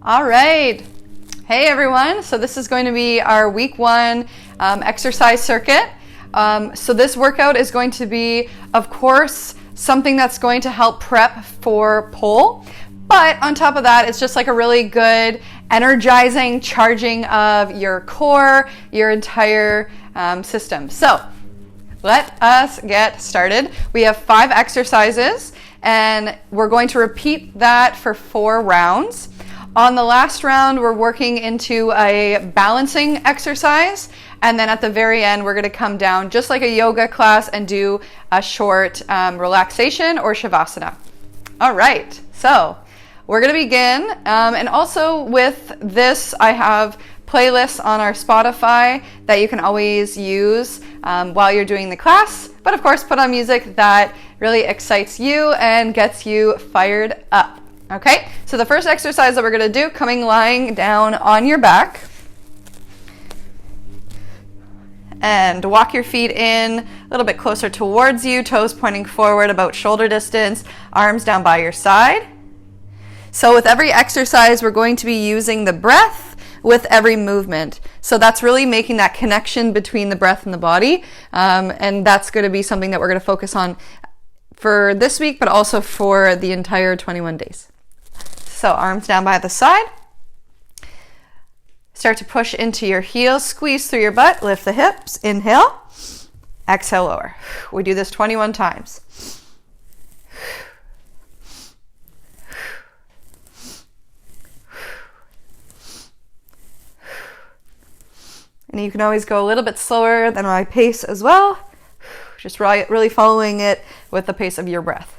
All right. Hey everyone. So this is going to be our week 1 exercise circuit. So this workout is going to be, of course, something that's going to help prep for pole. But on top of that, it's just like a really good energizing charging of your core, your entire system. So let us get started. We have 5 exercises and we're going to repeat that for 4 rounds. On the last round, we're working into a balancing exercise, and then at the very end, we're going to come down just like a yoga class and do a short relaxation or shavasana. All right, so we're going to begin, and also with this, I have playlists on our Spotify that you can always use while you're doing the class, but of course, put on music that really excites you and gets you fired up. Okay, so the first exercise that we're going to do, lying down on your back, and walk your feet in a little bit closer towards you, toes pointing forward about shoulder distance, arms down by your side. So with every exercise, we're going to be using the breath with every movement. So that's really making that connection between the breath and the body, and that's going to be something that we're going to focus on for this week, but also for the entire 21 days. So arms down by the side. Start to push into your heels, squeeze through your butt, lift the hips, inhale, exhale, lower. We do this 21 times. And you can always go a little bit slower than my pace as well. Just really following it with the pace of your breath.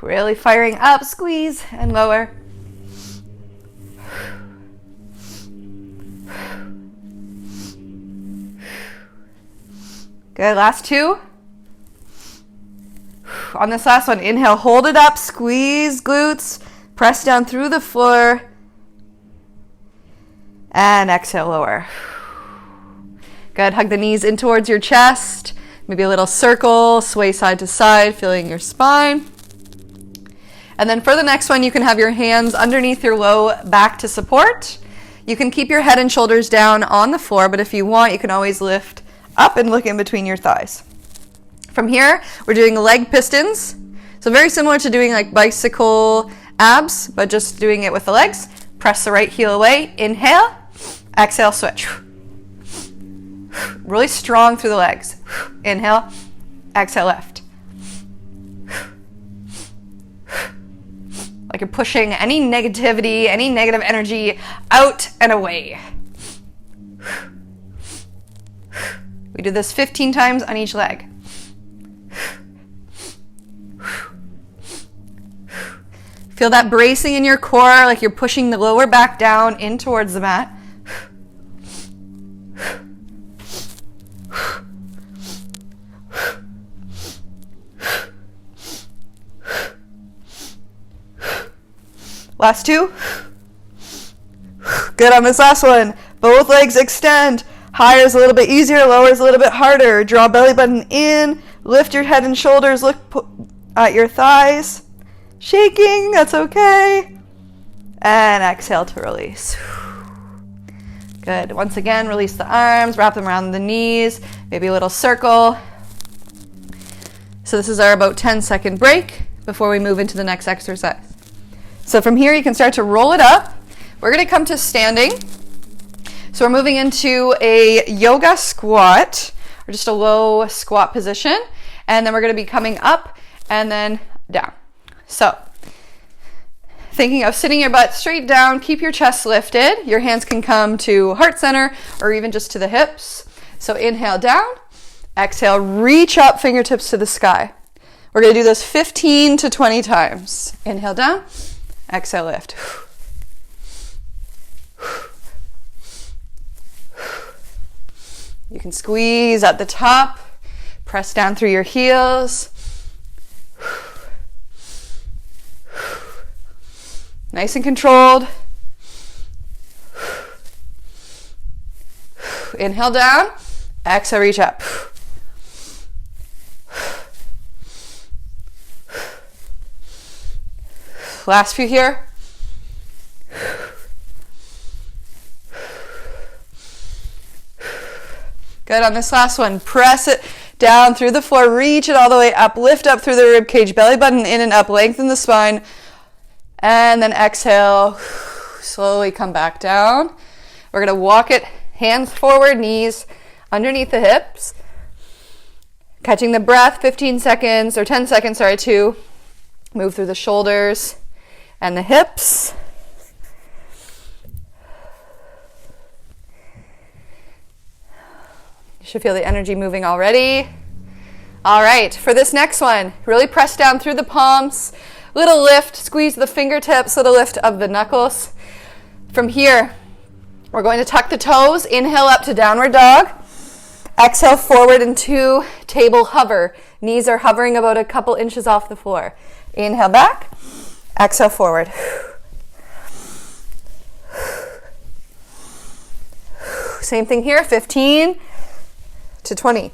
Really firing up, squeeze, and lower. Good, last 2. On this last one, inhale, hold it up, squeeze glutes, press down through the floor, and exhale, lower. Good, hug the knees in towards your chest, maybe a little circle, sway side to side, feeling your spine. And then for the next one, you can have your hands underneath your low back to support. You can keep your head and shoulders down on the floor, but if you want, you can always lift up and look in between your thighs. From here, we're doing leg pistons. So very similar to doing like bicycle abs, but just doing it with the legs. Press the right heel away, inhale, exhale, switch. Really strong through the legs. Inhale, exhale, left. Like you're pushing any negativity, any negative energy out and away. We do this 15 times on each leg. Feel that bracing in your core, like you're pushing the lower back down in towards the mat. Last 2. Good on this last one. Both legs extend. Higher is a little bit easier, lower is a little bit harder. Draw belly button in, lift your head and shoulders, look at your thighs. Shaking, that's okay. And exhale to release. Good. Once again, release the arms, wrap them around the knees, maybe a little circle. So this is our about 10-second break before we move into the next exercise. So from here, you can start to roll it up. We're going to come to standing. So we're moving into a yoga squat, or just a low squat position. And then we're going to be coming up and then down. So thinking of sitting your butt straight down, keep your chest lifted. Your hands can come to heart center or even just to the hips. So inhale down, exhale, reach up, fingertips to the sky. We're going to do this 15 to 20 times. Inhale down, exhale, lift. You can squeeze at the top, press down through your heels. Nice and controlled. Inhale down. Exhale, reach up. Last few here. Good. On this last one, press it down through the floor, reach it all the way up, lift up through the rib cage, belly button in and up, lengthen the spine, and then exhale, slowly come back down. We're going to walk it, hands forward, knees underneath the hips, catching the breath, 15 seconds, or 10 seconds, to move through the shoulders and the hips. You should feel the energy moving already. All right, for this next one, really press down through the palms, little lift, squeeze the fingertips, little lift of the knuckles. From here, we're going to tuck the toes, inhale up to downward dog, exhale forward into table hover. Knees are hovering about a couple inches off the floor. Inhale back, exhale forward. Same thing here, 15 to 20.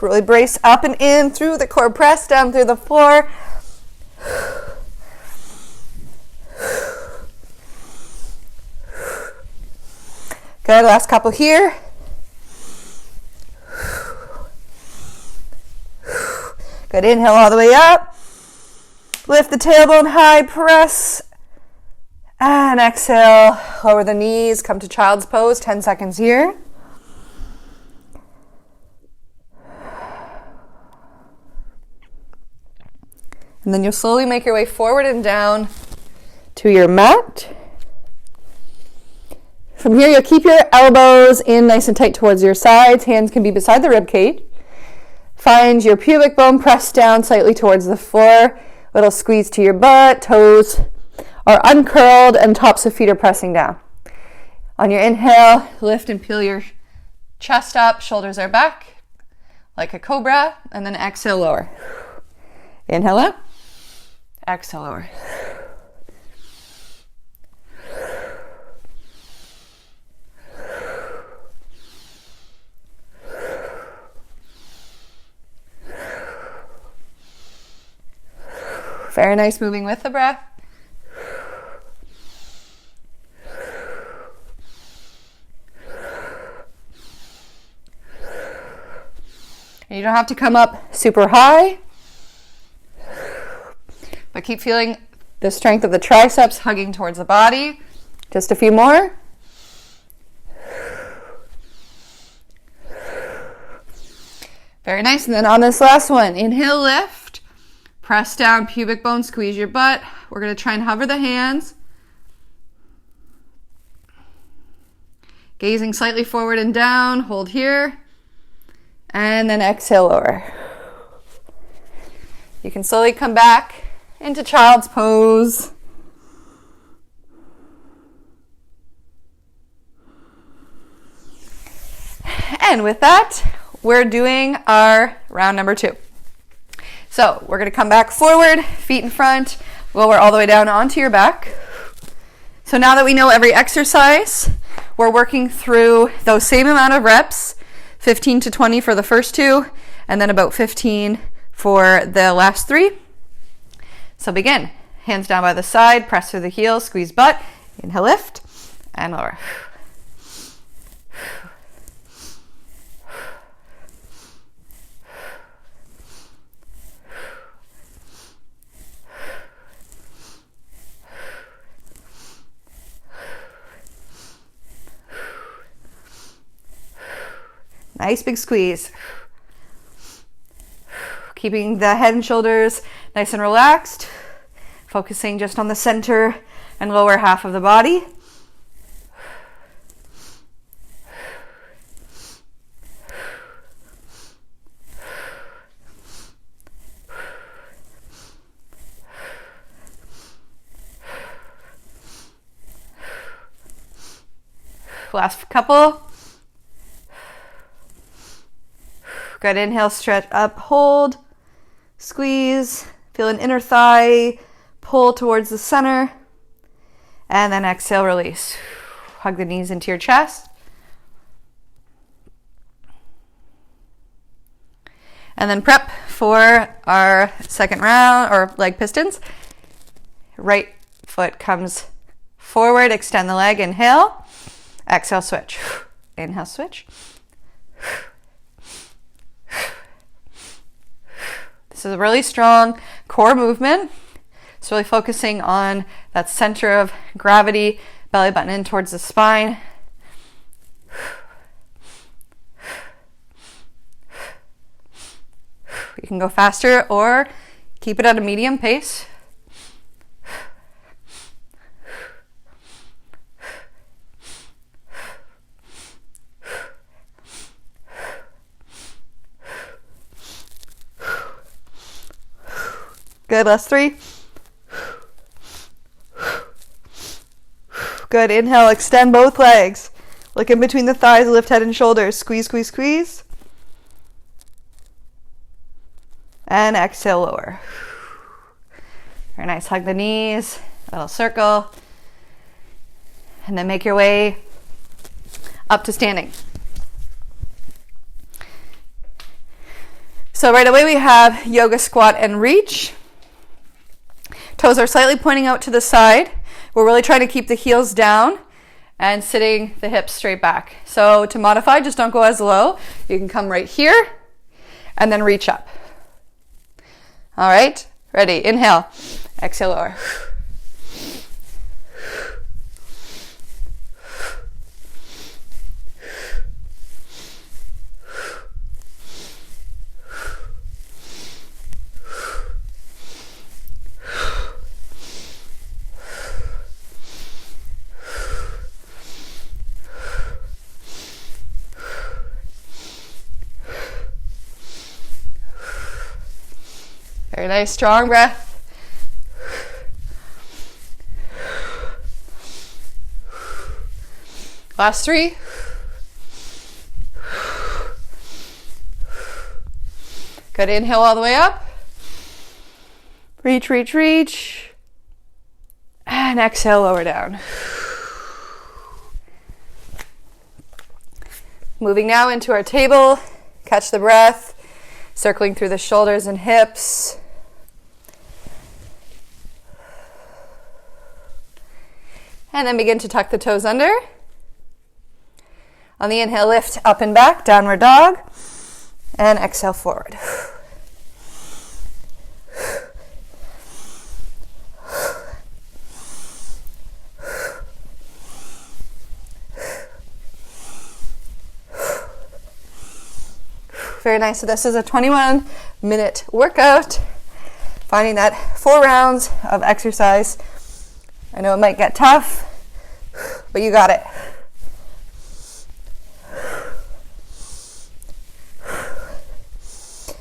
Really brace up and in through the core press, down through the floor. Good, last couple here. Good, inhale all the way up. Lift the tailbone high, press. And exhale, lower the knees, come to child's pose, 10 seconds here. And then you'll slowly make your way forward and down to your mat. From here, you'll keep your elbows in nice and tight towards your sides. Hands can be beside the rib cage. Find your pubic bone pressed down slightly towards the floor. Little squeeze to your butt. Toes are uncurled and tops of feet are pressing down. On your inhale, lift and peel your chest up. Shoulders are back like a cobra. And then exhale, lower. Inhale up. Exhale, lower. Very nice, moving with the breath. And you don't have to come up super high, but keep feeling the strength of the triceps hugging towards the body. Just a few more. Very nice. And then on this last one, inhale, lift. Press down, pubic bone, squeeze your butt. We're going to try and hover the hands. Gazing slightly forward and down. Hold here. And then exhale, lower. You can slowly come back into child's pose. And with that, we're doing our round number 2. So we're going to come back forward, feet in front, lower all the way down onto your back. So now that we know every exercise, we're working through those same amount of reps, 15 to 20 for the first 2, and then about 15 for the last 3. So begin. Hands down by the side, press through the heels, squeeze butt, inhale, lift, and lower. Nice big squeeze. Keeping the head and shoulders nice and relaxed. Focusing just on the center and lower half of the body. Last couple. Good, inhale, stretch up, hold, squeeze, feel an inner thigh, pull towards the center, and then exhale, release. Hug the knees into your chest. And then prep for our second round, or leg pistons. Right foot comes forward, extend the leg, inhale, exhale, switch. Inhale, switch. This is a really strong core movement. It's really focusing on that center of gravity, belly button in towards the spine. You can go faster or keep it at a medium pace. Good, last 3. Good, inhale, extend both legs. Look in between the thighs, lift head and shoulders. Squeeze, squeeze, squeeze. And exhale, lower. Very nice, hug the knees, a little circle. And then make your way up to standing. So right away we have yoga squat and reach. Toes are slightly pointing out to the side. We're really trying to keep the heels down and sitting the hips straight back. So to modify, just don't go as low. You can come right here and then reach up. All right, ready, inhale, exhale, lower. Very nice, strong breath. Last 3. Good, inhale all the way up. Reach, reach, reach. And exhale, lower down. Moving now into our table. Catch the breath. Circling through the shoulders and hips. And then begin to tuck the toes under. On the inhale, lift up and back, downward dog. And exhale, forward. Very nice. So this is a 21-minute workout. Finding that 4 rounds of exercise. I know it might get tough, but you got it.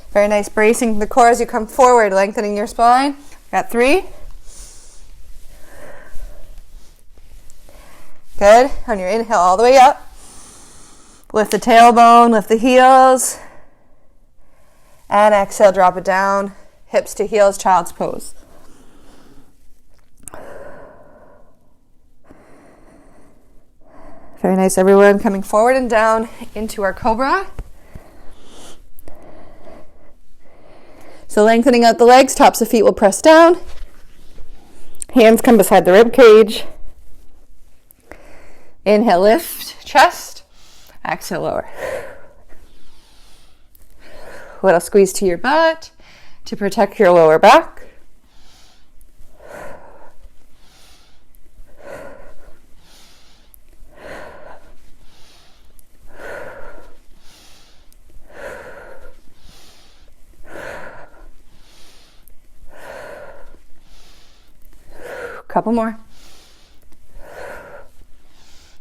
Very nice, bracing the core as you come forward, lengthening your spine. Got 3. Good. On your inhale, all the way up. Lift the tailbone, lift the heels. And exhale, drop it down. Hips to heels, child's pose. Very nice, everyone. Coming forward and down into our cobra. So lengthening out the legs, tops of feet will press down. Hands come beside the rib cage. Inhale, lift, chest. Exhale, lower. Little squeeze to your butt to protect your lower back. Couple more.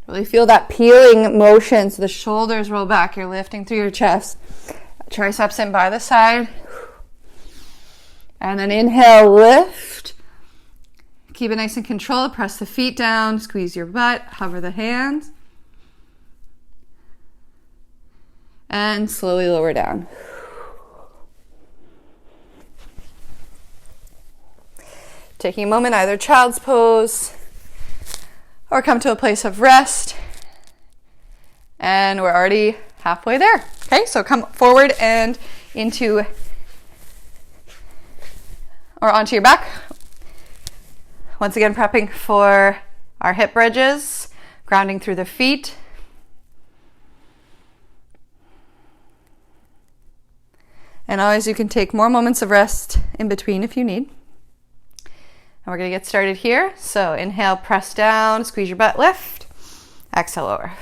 Really feel that peeling motion. So the shoulders roll back. You're lifting through your chest. Triceps in by the side. And then inhale, lift. Keep it nice and controlled. Press the feet down. Squeeze your butt. Hover the hands. and slowly lower down. Taking a moment, either child's pose or come to a place of rest. And we're already halfway there. Okay, so come forward and into or onto your back. Once again, prepping for our hip bridges, grounding through the feet. And always you can take more moments of rest in between if you need. And we're going to get started here. So inhale, press down, squeeze your butt, lift. Exhale, lower.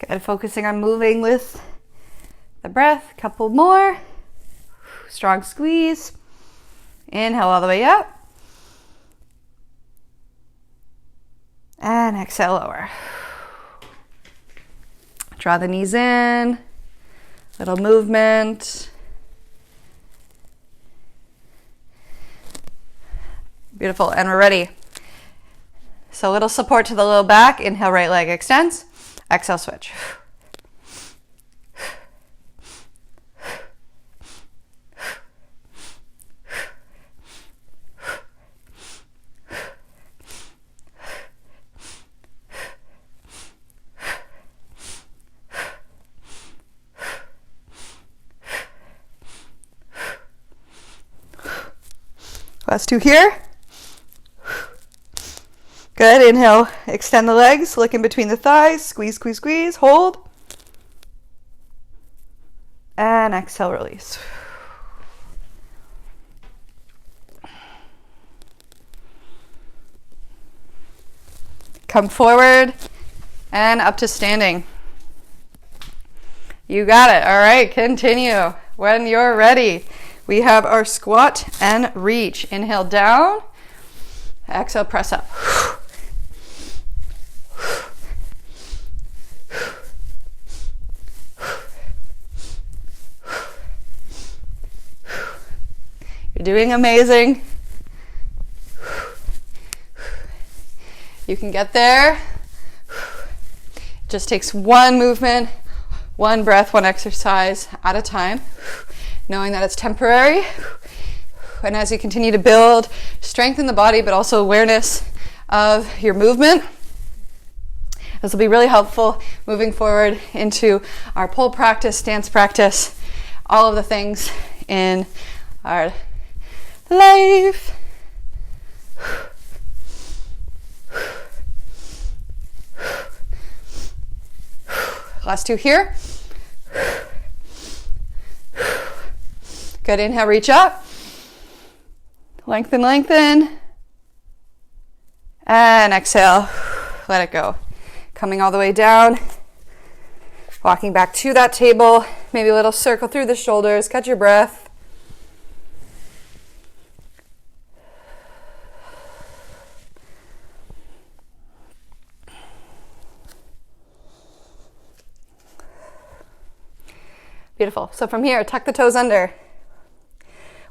Good, focusing on moving with the breath. Couple more. Strong squeeze. Inhale all the way up. And exhale, lower. Draw the knees in. Little movement. Beautiful, and we're ready. So a little support to the low back. Inhale, right leg extends. Exhale, switch. Last two here. Good, inhale, extend the legs, look in between the thighs, squeeze, squeeze, squeeze, hold. And exhale, release. Come forward and up to standing. You got it. All right, continue. When you're ready, we have our squat and reach. Inhale down, exhale, press up. You're doing amazing. You can get there. It just takes one movement, one breath, one exercise at a time, knowing that it's temporary. And as you continue to build strength in the body, but also awareness of your movement, this will be really helpful moving forward into our pole practice, dance practice, all of the things in our life. Last two here. Good, inhale, reach up. Lengthen, lengthen. And exhale, let it go. Coming all the way down. Walking back to that table. Maybe a little circle through the shoulders. Catch your breath. Beautiful. So from here, tuck the toes under.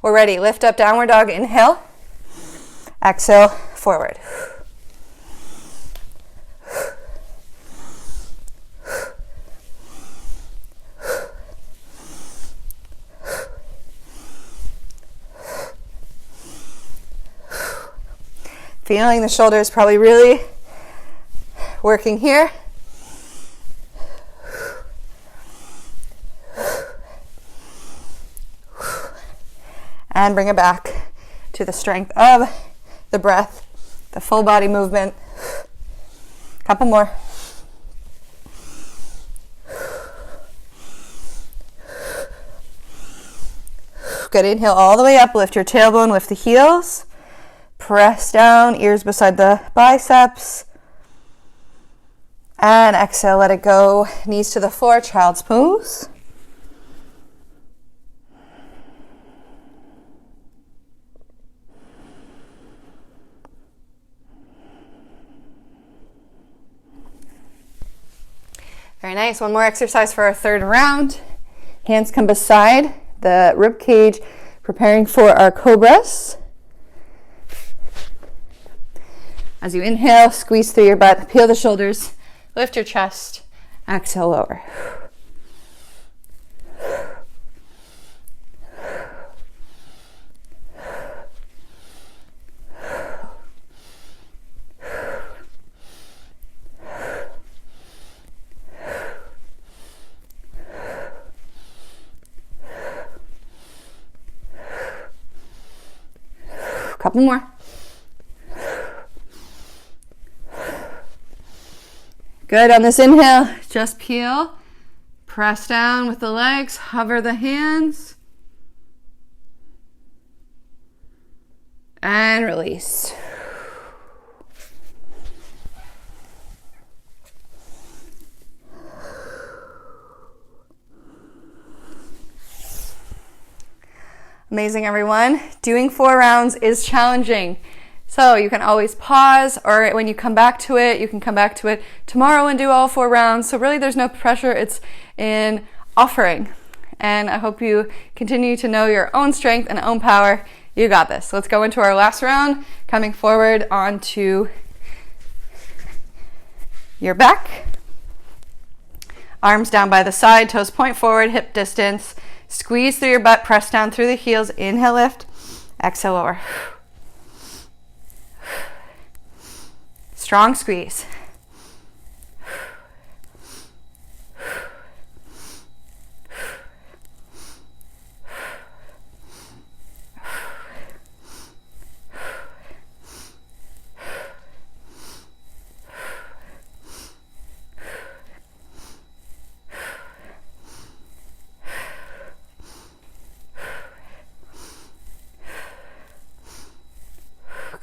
We're ready. Lift up, downward dog. Inhale. Exhale, forward. Feeling the shoulders probably really working here. And bring it back to the strength of the breath, the full body movement. Couple more. Good, inhale all the way up, lift your tailbone, lift the heels. Press down, ears beside the biceps. And exhale, let it go. Knees to the floor, child's pose. Very nice. One more exercise for our third round. Hands come beside the rib cage, preparing for our cobras. As you inhale, squeeze through your butt, peel the shoulders, lift your chest, exhale, lower. Couple more. Good. On this inhale, just peel, press down with the legs, hover the hands, and release. Amazing, everyone. Doing 4 rounds is challenging. So you can always pause, or when you come back to it, you can come back to it tomorrow and do all 4 rounds. So really there's no pressure. It's in offering. And I hope you continue to know your own strength and own power. You got this. Let's go into our last round, coming forward onto your back. Arms down by the side, toes point forward, hip distance. Squeeze through your butt, press down through the heels. Inhale, lift. Exhale, lower. Strong squeeze.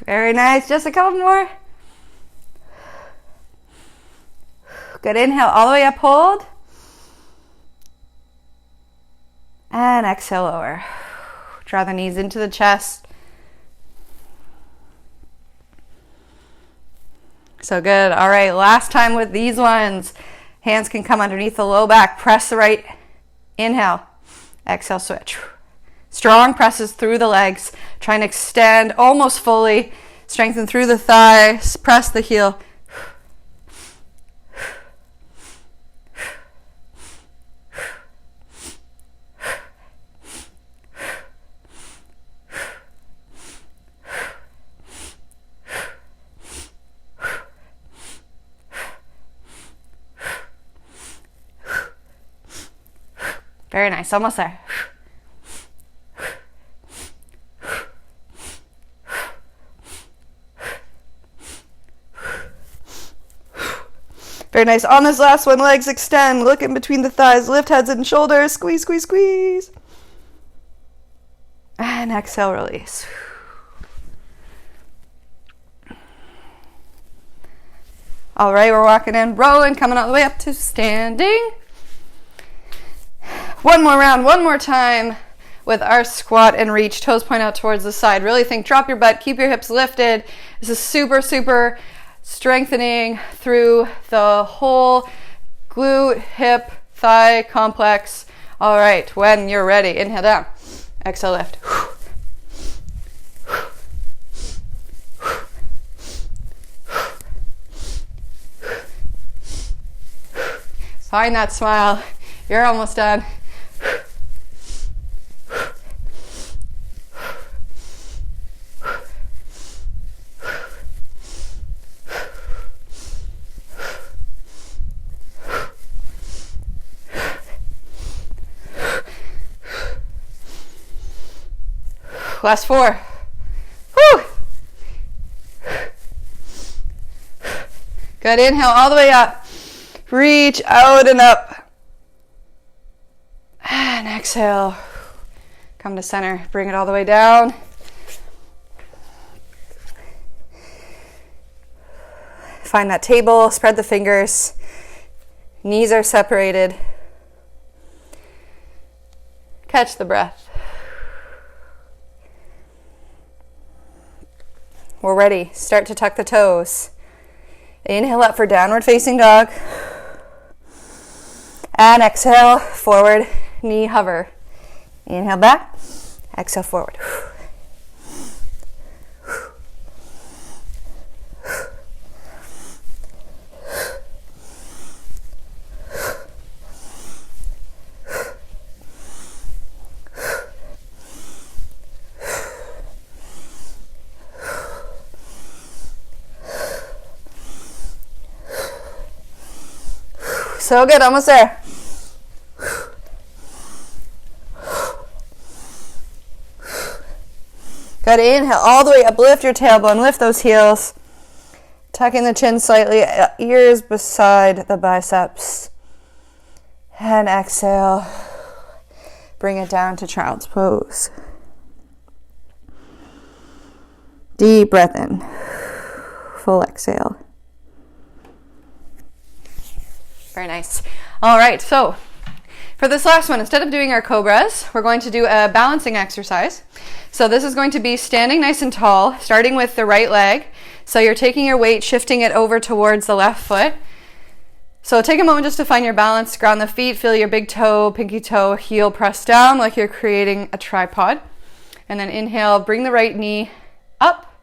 Very nice. Just a couple more. Good. Inhale all the way up, hold. And exhale, lower. Draw the knees into the chest. So good. All right, last time with these ones. Hands can come underneath the low back. Press the right. Inhale. Exhale, switch. Strong presses through the legs. Try and extend almost fully. Strengthen through the thighs. Press the heel. Very nice. Almost there. Very nice. On this last one, legs extend. Look in between the thighs. Lift heads and shoulders. Squeeze, squeeze, squeeze. And exhale, release. All right, we're walking in, rolling, coming all the way up to standing. One more round, one more time with our squat and reach. Toes point out towards the side. Really think, drop your butt, keep your hips lifted. This is super, super strengthening through the whole glute, hip, thigh complex. All right, when you're ready, inhale down, exhale lift. Find that smile. You're almost done. Last 4. Whew. Good. Inhale all the way up. Reach out and up. And exhale. Come to center. Bring it all the way down. Find that table. Spread the fingers. Knees are separated. Catch the breath. We're ready. Start to tuck the toes. Inhale up for downward facing dog. And exhale, forward, knee hover. Inhale back, exhale forward. So good, almost there. Good, inhale all the way up, lift your tailbone, lift those heels. Tucking the chin slightly, ears beside the biceps. And exhale, bring it down to child's pose. Deep breath in, full exhale. Very nice. All right, so for this last one, instead of doing our cobras, we're going to do a balancing exercise. So this is going to be standing nice and tall, starting with the right leg. So you're taking your weight, shifting it over towards the left foot. So take a moment just to find your balance, ground the feet, feel your big toe, pinky toe, heel press down like you're creating a tripod. And then inhale, bring the right knee up.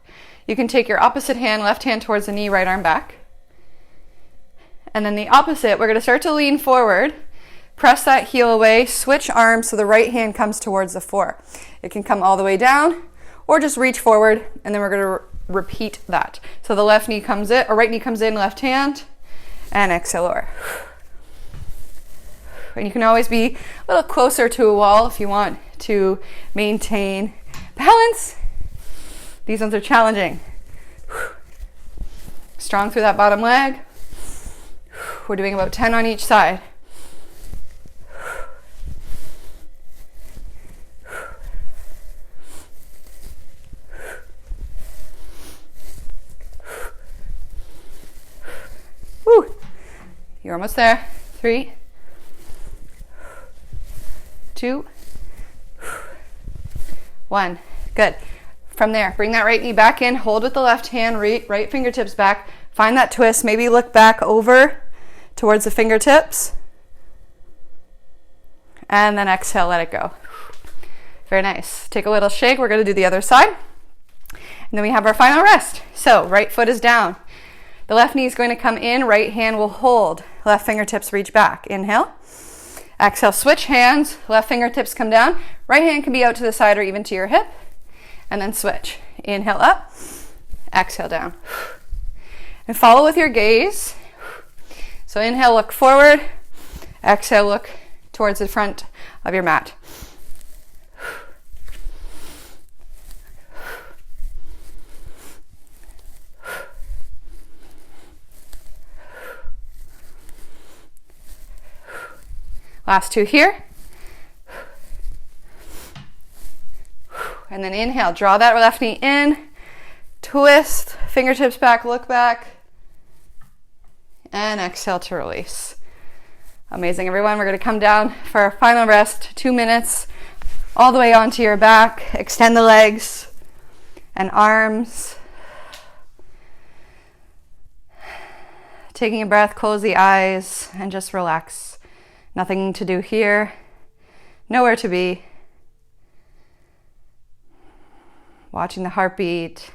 You can take your opposite hand, left hand towards the knee, right arm back. And then the opposite, we're going to start to lean forward, press that heel away, switch arms so the right hand comes towards the floor. It can come all the way down or just reach forward, and then we're going to repeat that. So the left knee comes in, or right knee comes in, left hand, and exhale over. And you can always be a little closer to a wall if you want to maintain balance. These ones are challenging. Strong through that bottom leg. We're doing about 10 on each side. Woo. You're almost there. 3, 2, 1. Good. From there, bring that right knee back in. Hold with the left hand, right fingertips back. Find that twist. Maybe look back over towards the fingertips. And then exhale, let it go. Very nice. Take a little shake. We're going to do the other side. And then we have our final rest. So right foot is down. The left knee is going to come in. Right hand will hold. Left fingertips reach back. Inhale. Exhale, switch hands. Left fingertips come down. Right hand can be out to the side or even to your hip. And then switch. Inhale up. Exhale down. And follow with your gaze. So inhale, look forward. Exhale, look towards the front of your mat. Last two here. And then inhale, draw that left knee in, twist, fingertips back, look back, and exhale to release. Amazing, everyone. We're going to come down for our final rest, 2 minutes, all the way onto your back. Extend the legs and arms. Taking a breath, close the eyes, and just relax. Nothing to do here, nowhere to be. Watching the heartbeat.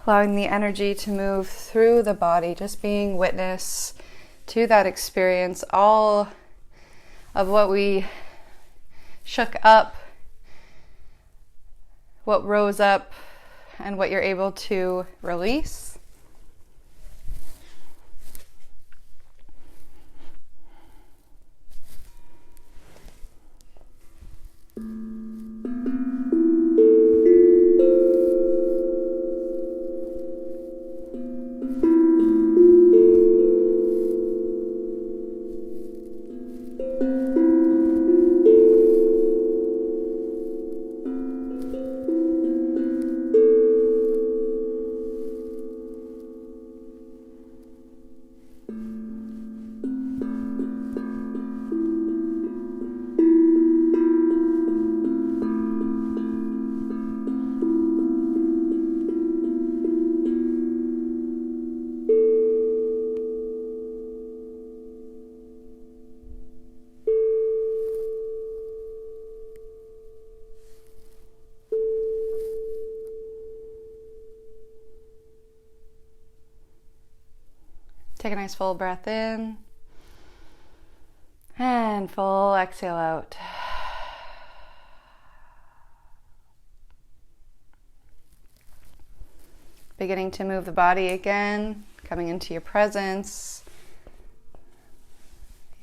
Allowing the energy to move through the body, just being witness to that experience, all of what we shook up what rose up and what you're able to release. Take a nice full breath in and full exhale out. Beginning to move the body again, coming into your presence.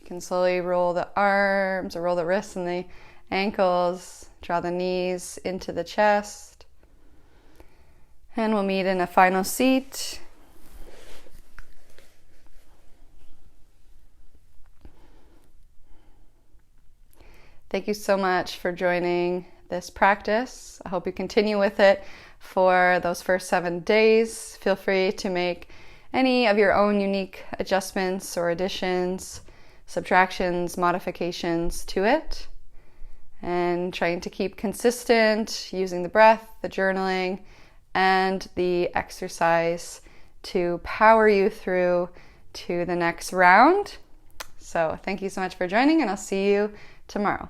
You can slowly roll the arms or roll the wrists and the ankles, draw the knees into the chest. And we'll meet in a final seat. Thank you so much for joining this practice. I hope you continue with it for those first 7 days. Feel free to make any of your own unique adjustments or additions, subtractions, modifications to it. And trying to keep consistent using the breath, the journaling, and the exercise to power you through to the next round. So thank you so much for joining, and I'll see you tomorrow.